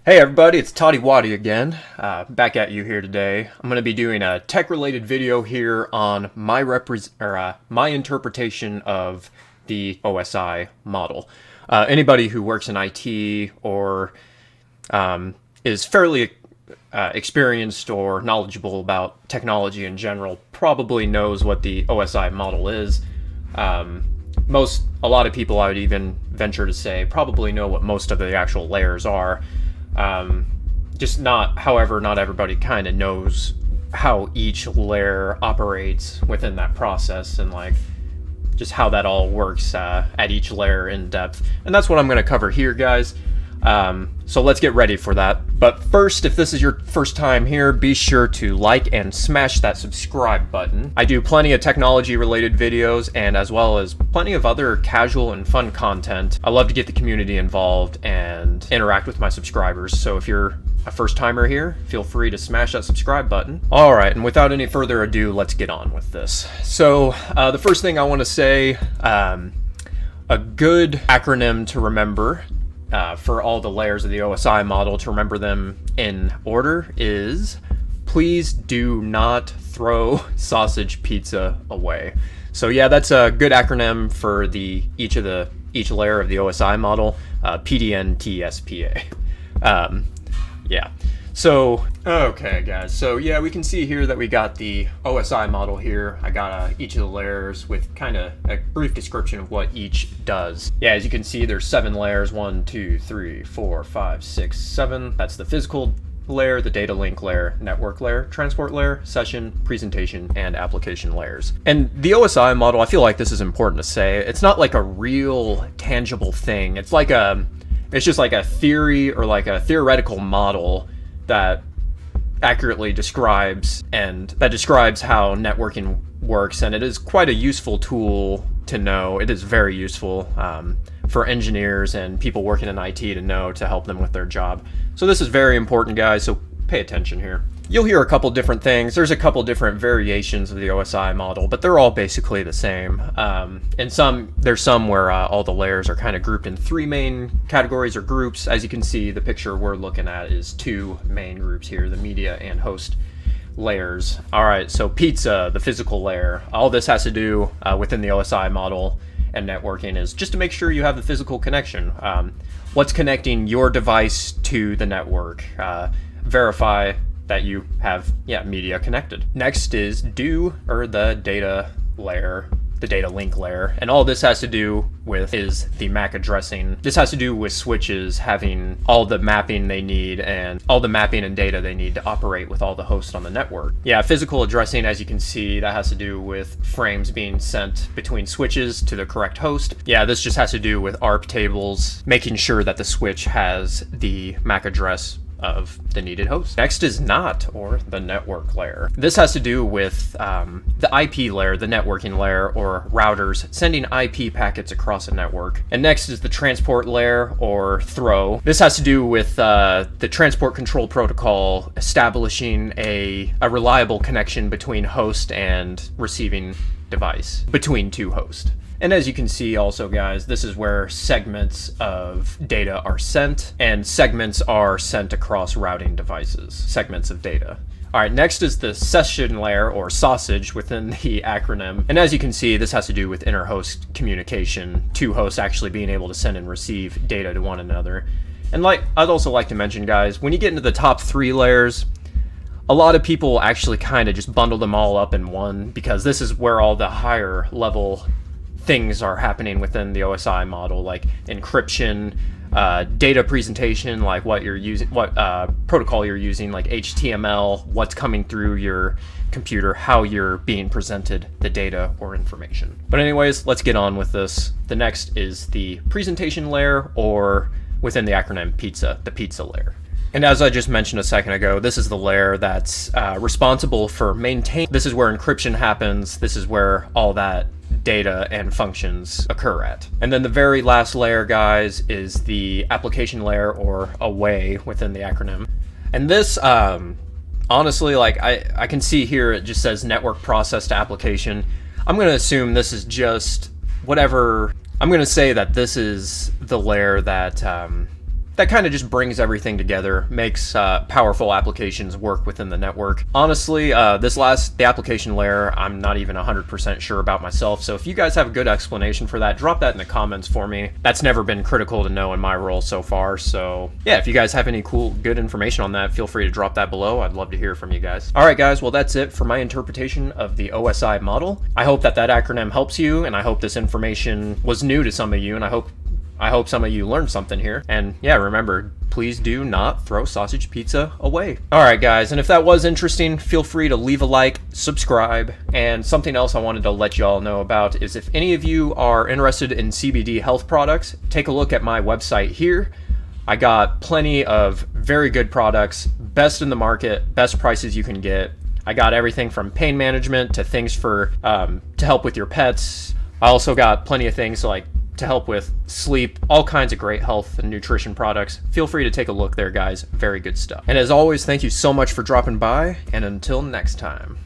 Hey everybody, it's Toddy Waddy again, back at you here today. I'm going to be doing a tech-related video here on my interpretation of the OSI model. Anybody who works in IT or is fairly experienced or knowledgeable about technology in general probably knows what the OSI model is. A lot of people, I would even venture to say, probably know what most of the actual layers are. However, not everybody kind of knows how each layer operates within that process and just how that all works at each layer in depth. And that's what I'm going to cover here, guys. So let's get ready for that. But first, if this is your first time here, be sure to like and smash that subscribe button. I do plenty of technology related videos and as well as plenty of other casual and fun content. I love to get the community involved and interact with my subscribers. So if you're a first timer here, feel free to smash that subscribe button. All right, and without any further ado, let's get on with this. So the first thing I want to say, a good acronym to remember for all the layers of the OSI model, to remember them in order, is please do not throw sausage pizza away. So yeah, that's a good acronym for each layer of the OSI model, PDNTSPA. Yeah. So, okay guys, so yeah, we can see here that we got the OSI model here. I got each of the layers with kind of a brief description of what each does. Yeah, as you can see, there's 7 layers, 1, 2, 3, 4, 5, 6, 7. That's the physical layer, the data link layer, network layer, transport layer, session, presentation, and application layers. And the OSI model, I feel like this is important to say, it's not like a real tangible thing. It's just like a theory or like a theoretical model that accurately describes how networking works, and it is quite a useful tool to know. It is very useful for engineers and people working in IT to know, to help them with their job. So this is very important, guys, so pay attention here. You'll hear a couple different things. There's a couple different variations of the OSI model, but they're all basically the same. And there's some where all the layers are kind of grouped in 3 main categories or groups. As you can see, the picture we're looking at is 2 main groups here, the media and host layers. All right, so pizza, the physical layer. All this has to do within the OSI model and networking is just to make sure you have the physical connection. What's connecting your device to the network? Verify that you have media connected. Next is the data layer, the data link layer, and all this has to do with is the MAC addressing. This has to do with switches having all the mapping they need and all the mapping and data they need to operate with all the hosts on the network. Yeah, physical addressing, as you can see, that has to do with frames being sent between switches to the correct host. Yeah, this just has to do with ARP tables, making sure that the switch has the MAC address of the needed host. Next is NOT, or the network layer. This has to do with the IP layer, the networking layer, or routers sending IP packets across a network. And next is the transport layer, or throw. This has to do with the transport control protocol establishing a reliable connection between host and receiving device, between 2 hosts. And as you can see also, guys, this is where segments of data are sent, and segments are sent across routing devices, segments of data. All right, next is the session layer, or sausage, within the acronym. And as you can see, this has to do with inter-host communication, 2 hosts actually being able to send and receive data to one another. And I'd also like to mention, guys, when you get into the top 3 layers, a lot of people actually kind of just bundle them all up in one, because this is where all the higher level things are happening within the OSI model, like encryption, data presentation, like what you're using, what protocol you're using, like HTML, what's coming through your computer, how you're being presented the data or information. But anyways, let's get on with this. The next is the presentation layer, or within the acronym PIZZA, the pizza layer. And as I just mentioned a second ago, this is the layer that's responsible for maintaining. This is where encryption happens. This is where all that data and functions occur at. And then the very last layer, guys, is the application layer, or away, within the acronym. And this, honestly, I can see here it just says network process to application. I'm going to assume this is just whatever. I'm going to say that this is the layer that that kind of just brings everything together, makes powerful applications work within the network. Honestly, the application layer, I'm not even 100% sure about myself, so if you guys have a good explanation for that, drop that in the comments for me. That's never been critical to know in my role so far, so yeah, if you guys have any cool, good information on that, feel free to drop that below. I'd love to hear from you guys. Alright guys, well that's it for my interpretation of the OSI model. I hope that acronym helps you, and I hope this information was new to some of you, and I hope some of you learned something here. And yeah, remember, please do not throw sausage pizza away. Alright guys, and if that was interesting, feel free to leave a like, subscribe, and something else I wanted to let y'all know about is if any of you are interested in CBD health products, take a look at my website here. I got plenty of very good products, best in the market, best prices you can get. I got everything from pain management to things for to help with your pets. I also got plenty of things like to help with sleep, all kinds of great health and nutrition products. Feel free to take a look there, guys. Very good stuff. And as always, thank you so much for dropping by, and until next time.